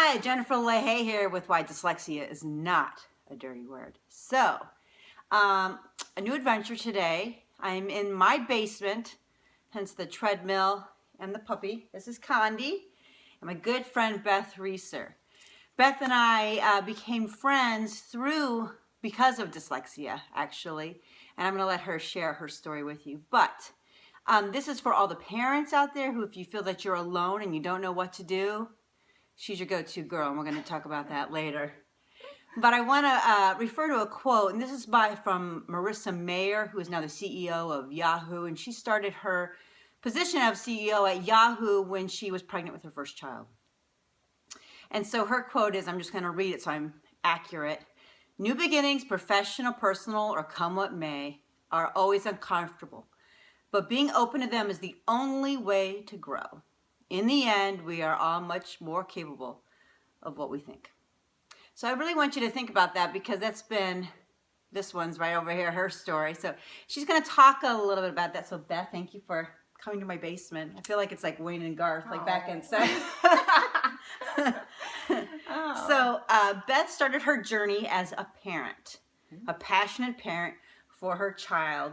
Hi, Jennifer LaHaye here with Why Dyslexia is Not a Dirty Word. So, a new adventure today. I'm in my basement, hence the treadmill and the puppy. This is Condi and my good friend Beth Reusser. Beth and I became friends because of dyslexia, actually, and I'm going to let her share her story with you. But this is for all the parents out there who, if you feel that you're alone and you don't know what to do, she's your go-to girl, and we're going to talk about that later. But I want to refer to a quote, and this is from Marissa Mayer, who is now the CEO of Yahoo, and she started her position of CEO at Yahoo when she was pregnant with her first child. And so her quote is, I'm just going to read it so I'm accurate. New beginnings, professional, personal, or come what may, are always uncomfortable, but being open to them is the only way to grow. In the end, we are all much more capable of what we think. So I really want you to think about that, because this one's right over here, her story. So she's going to talk a little bit about that. So Beth, thank you for coming to my basement. I feel like it's like Wayne and Garth, like back inside. So Beth started her journey as a parent, a passionate parent for her child.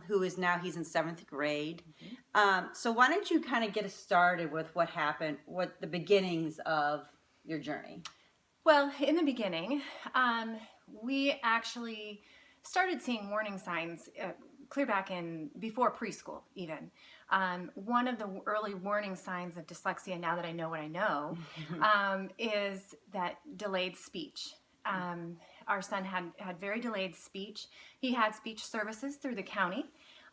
Who is now, he's in 7th grade. So why don't you kind of get us started with what happened, what the beginnings of your journey? Well, in the beginning, we actually started seeing warning signs clear back before preschool even. One of the early warning signs of dyslexia, now that I know what I know, is that delayed speech. Our son had very delayed speech. He had speech services through the county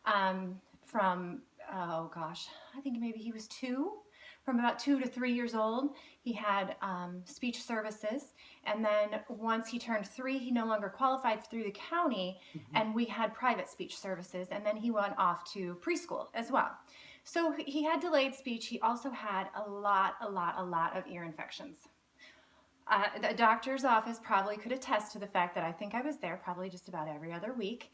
from, I think maybe he was 2. From about 2 to 3 years old, he had speech services. And then once he turned 3, he no longer qualified through the county, and we had private speech services. And then he went off to preschool as well. So he had delayed speech. He also had a lot of ear infections. The doctor's office probably could attest to the fact that I think I was there probably just about every other week.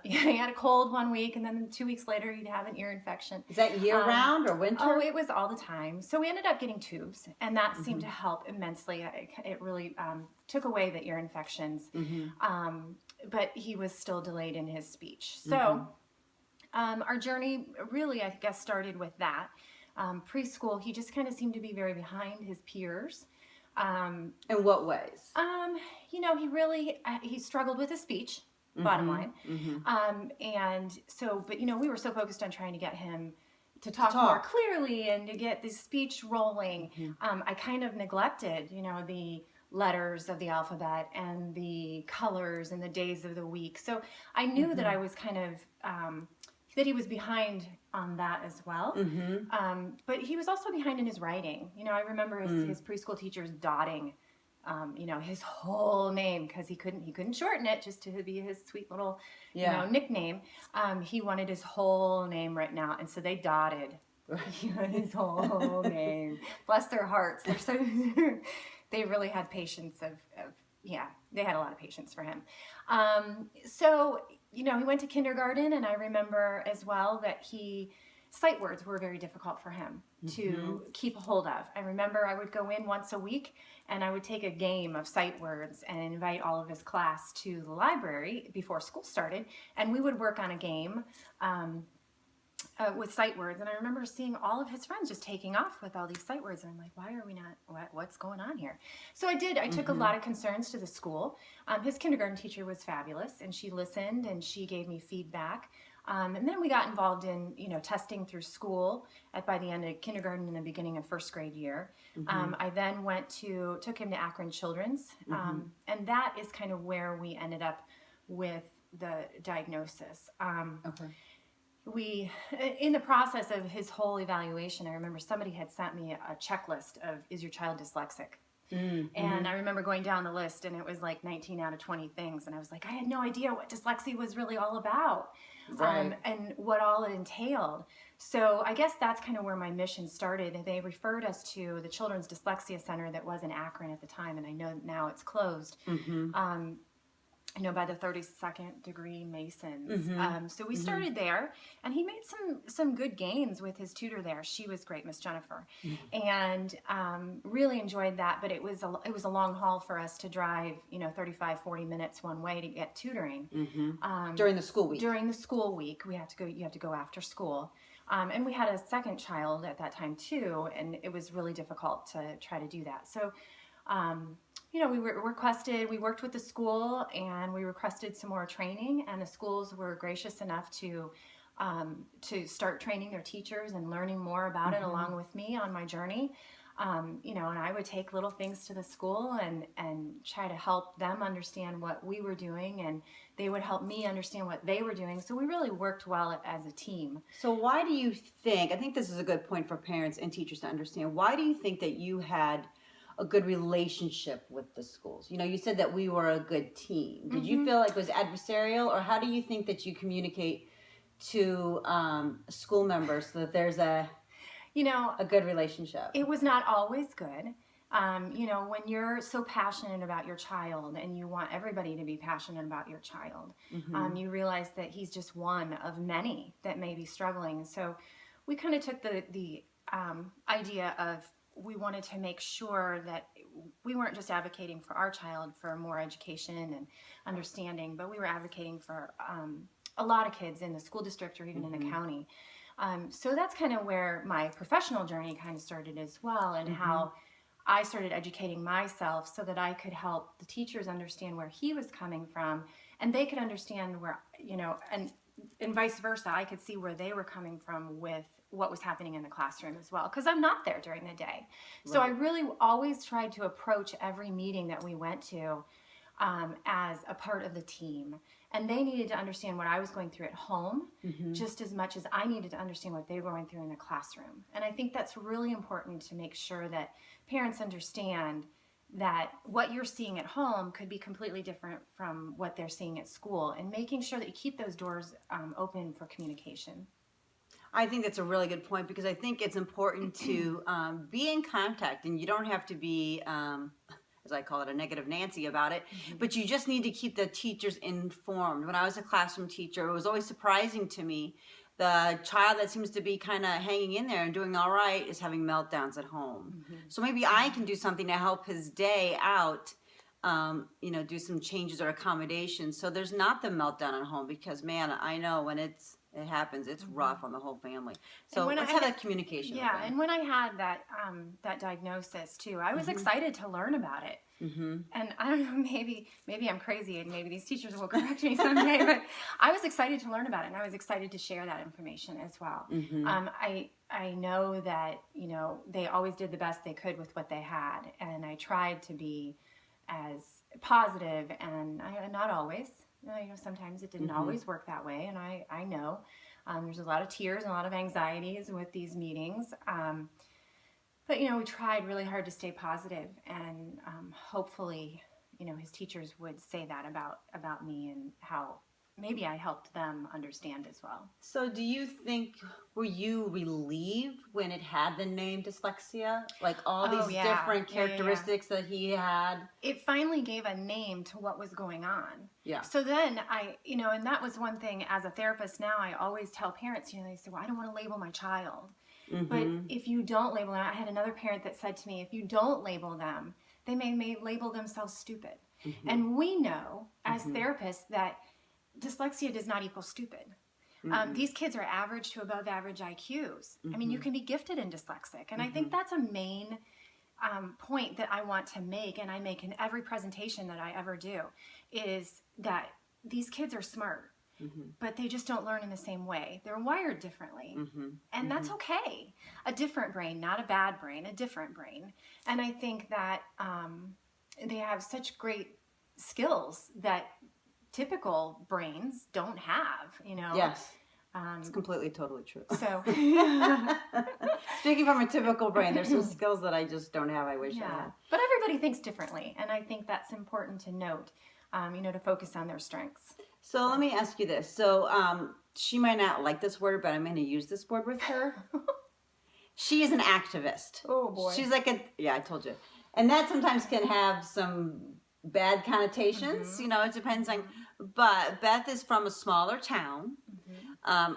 He had a cold one week, and then 2 weeks later he'd have an ear infection. Is that year-round or winter? Oh, it was all the time. So we ended up getting tubes, and that seemed to help immensely. It really took away the ear infections, but he was still delayed in his speech. So our journey really, I guess, started with that. Preschool, he just kind of seemed to be very behind his peers. In what ways? He struggled with his speech, bottom line. And so, but we were so focused on trying to get him to talk more clearly and to get the speech rolling. I kind of neglected, the letters of the alphabet and the colors and the days of the week. So I knew that I was kind of, that he was behind on that as well. But he was also behind in his writing. I remember his preschool teachers dotting, his whole name, because he couldn't shorten it just to be his sweet little, nickname. He wanted his whole name written out, and so they dotted his whole name. Bless their hearts. They really had patience they had a lot of patience for him. So, he went to kindergarten, and I remember as well that sight words were very difficult for him to keep a hold of. I remember I would go in once a week, and I would take a game of sight words and invite all of his class to the library before school started, and we would work on a game with sight words. And I remember seeing all of his friends just taking off with all these sight words, and I'm like, why are we not, what's going on here? So I took a lot of concerns to the school. His kindergarten teacher was fabulous, and she listened and she gave me feedback. And then we got involved in, testing through school by the end of kindergarten and the beginning of 1st grade year. I then took him to Akron Children's, and that is kind of where we ended up with the diagnosis. In the process of his whole evaluation, I remember somebody had sent me a checklist of, is your child dyslexic? And I remember going down the list, and it was like 19 out of 20 things. And I was like, I had no idea what dyslexia was really all about, and what all it entailed. So I guess that's kind of where my mission started. And they referred us to the Children's Dyslexia Center that was in Akron at the time, and I know now it's closed. by the 32nd degree Masons. So we started there, and he made some good gains with his tutor there. She was great, Miss Jennifer, and really enjoyed that. But it was a long haul for us to drive, 35, 40 minutes one way to get tutoring. During the school week. During the school week, you have to go after school. And we had a second child at that time too, and it was really difficult to try to do that. So, we worked with the school, and we requested some more training, and the schools were gracious enough to start training their teachers and learning more about it along with me on my journey. And I would take little things to the school and try to help them understand what we were doing, and they would help me understand what they were doing. So we really worked well as a team. So why do you think, I think this is a good point for parents and teachers to understand, why do you think that you had a good relationship with the schools? You said that we were a good team. Did you feel like it was adversarial, or how do you think that you communicate to school members so that there's a good relationship? It was not always good. When you're so passionate about your child and you want everybody to be passionate about your child, you realize that he's just one of many that may be struggling. So we kind of took the idea of, we wanted to make sure that we weren't just advocating for our child for more education and understanding, but we were advocating for a lot of kids in the school district or even in the county. So that's kind of where my professional journey kind of started as well, and how I started educating myself so that I could help the teachers understand where he was coming from, and they could understand where, and vice versa. I could see where they were coming from with what was happening in the classroom as well, because I'm not there during the day. So I really always tried to approach every meeting that we went to as a part of the team. And they needed to understand what I was going through at home just as much as I needed to understand what they were going through in the classroom. And I think that's really important, to make sure that parents understand that what you're seeing at home could be completely different from what they're seeing at school, and making sure that you keep those doors open for communication. I think that's a really good point, because I think it's important to be in contact, and you don't have to be, as I call it, a negative Nancy about it, but you just need to keep the teachers informed. When I was a classroom teacher, it was always surprising to me, the child that seems to be kind of hanging in there and doing all right is having meltdowns at home. So maybe I can do something to help his day out, do some changes or accommodations so there's not the meltdown at home, because man, I know when it happens, it's rough on the whole family. So let's have that communication. Yeah, and when I had that diagnosis too, I was excited to learn about it. And I don't know, maybe I'm crazy, and maybe these teachers will correct me someday, but I was excited to learn about it, and I was excited to share that information as well. I know that, they always did the best they could with what they had, and I tried to be as positive, and not always. Sometimes it didn't always work that way, and I know there's a lot of tears and a lot of anxieties with these meetings. But, we tried really hard to stay positive, and hopefully, his teachers would say that about me, and how maybe I helped them understand as well. So do you think, were you relieved when it had the name dyslexia? Like all these different characteristics that he had? It finally gave a name to what was going on. Yeah. So then and that was one thing as a therapist now, I always tell parents, they say, well, I don't want to label my child. But if you don't label them, I had another parent that said to me, if you don't label them, they may label themselves stupid. And we know as therapists that dyslexia does not equal stupid. These kids are average to above average IQs. I mean, you can be gifted and dyslexic. And I think that's a main point that I want to make, and I make in every presentation that I ever do, is that these kids are smart, but they just don't learn in the same way. They're wired differently. And that's okay. A different brain, not a bad brain, a different brain. And I think that they have such great skills that typical brains don't have, Yes. It's completely, totally true. So, speaking from a typical brain, there's some skills that I just don't have. I wish I had. But everybody thinks differently, and I think that's important to note, to focus on their strengths. So let me ask you this. So she might not like this word, but I'm going to use this word with her. She is an activist. Oh, boy. She's like I told you. And that sometimes can have some bad connotations. You know, it depends on. But Beth is from a smaller town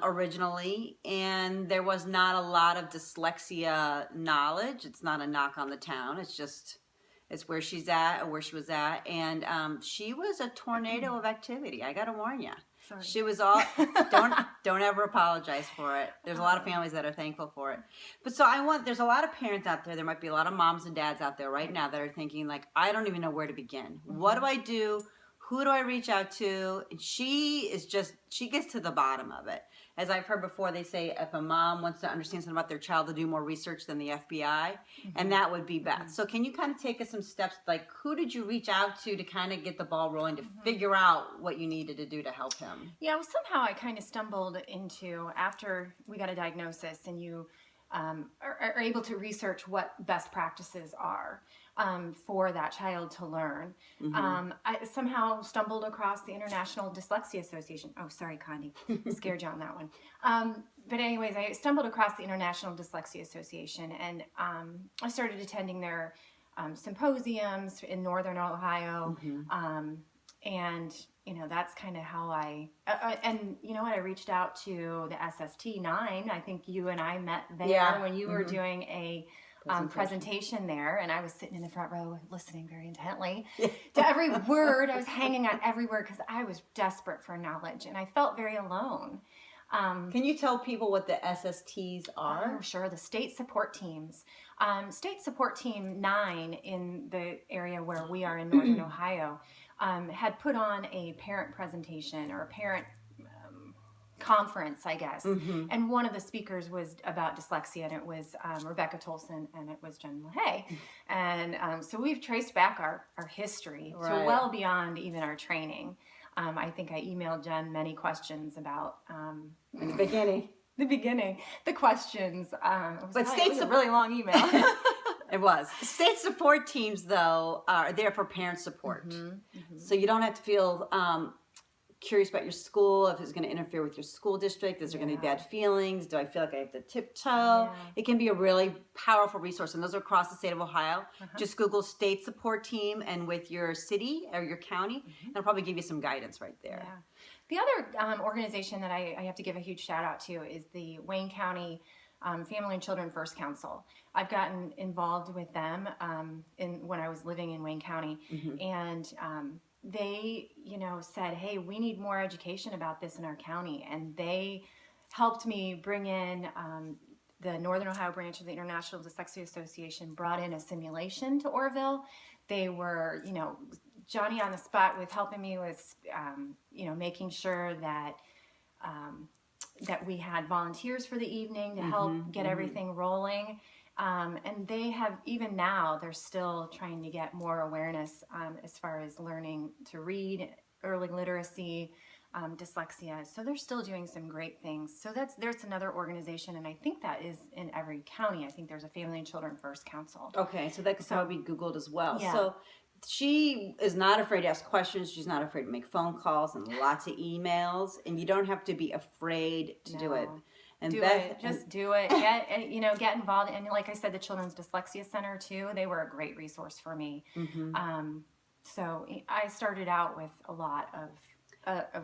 originally, and there was not a lot of dyslexia knowledge. It's not a knock on the town. It's just it's where she's at or where she was at, and she was a tornado of activity. I got to warn you. Sorry. She was all don't ever apologize for it. There's a lot of families that are thankful for it. But so there's a lot of parents out there. There might be a lot of moms and dads out there right now that are thinking like, I don't even know where to begin. What do I do? Who do I reach out to? And she gets to the bottom of it. As I've heard before, they say if a mom wants to understand something about their child, to do more research than the FBI, and that would be Beth. So can you kind of take us some steps, like who did you reach out to kind of get the ball rolling, to figure out what you needed to do to help him? Yeah, well, somehow I kind of stumbled into, after we got a diagnosis and you are able to research what best practices are for that child to learn. I somehow stumbled across the International Dyslexia Association. Oh, sorry, Connie. Scared you on that one. But anyways, I stumbled across the International Dyslexia Association, and I started attending their symposiums in Northern Ohio. And, you know, that's kind of how and you know what, I reached out to the SST-9. I think you and I met there when you were doing a presentation there, and I was sitting in the front row listening very intently to every word. I was hanging on every word because I was desperate for knowledge, and I felt very alone. Can you tell people what the SSTs are? Oh, sure. The state support teams. State support team 9 in the area where we are in Northern Ohio had put on a parent presentation or a parent conference, I guess. And one of the speakers was about dyslexia, and it was Rebecca Tolson, and it was Jen LaHaye. And so we've traced back our history to well beyond even our training. I think I emailed Jen many questions about in the beginning. The questions. But it was a really long email. It was. State support teams, though, are there for parent support. So you don't have to feel curious about your school, if it's going to interfere with your school district. Is there going to be bad feelings? Do I feel like I have to tiptoe? It can be a really powerful resource, and those are across the state of Ohio. Just Google state support team and with your city or your county, and it'll probably give you some guidance right there. The other organization that I have to give a huge shout out to is the Wayne County Family and Children First Council. I've gotten involved with them when I was living in Wayne County, and they, you know, said, hey, we need more education about this in our county, and they helped me bring in the Northern Ohio branch of the International Dyslexia Association brought in a simulation to Orrville. They were, you know, Johnny on the spot with helping me with, you know, making sure that that we had volunteers for the evening to help get everything rolling. And they have, even now, they're still trying to get more awareness as far as learning to read, early literacy, dyslexia. So they're still doing some great things. So there's another organization, and I think that is in every county. I think there's a Family and Children First Council. Okay, so that could probably be Googled as well. So she is not afraid to ask questions. She's not afraid to make phone calls and lots of emails, and you don't have to be afraid to do it. And do it. Just do it. Get involved. And like I said, the Children's Dyslexia Center too. They were a great resource for me. So I started out with a lot of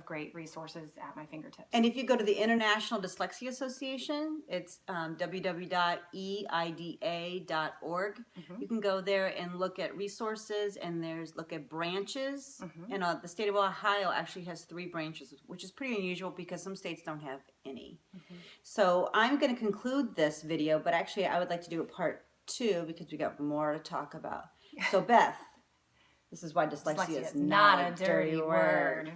great resources at my fingertips. And if you go to the International Dyslexia Association, it's www.eida.org. You can go there and look at resources, and look at branches. And the state of Ohio actually has 3 branches, which is pretty unusual because some states don't have any. So I'm going to conclude this video, but actually I would like to do a part 2 because we got more to talk about. So Beth, this is why dyslexia is not a dirty word.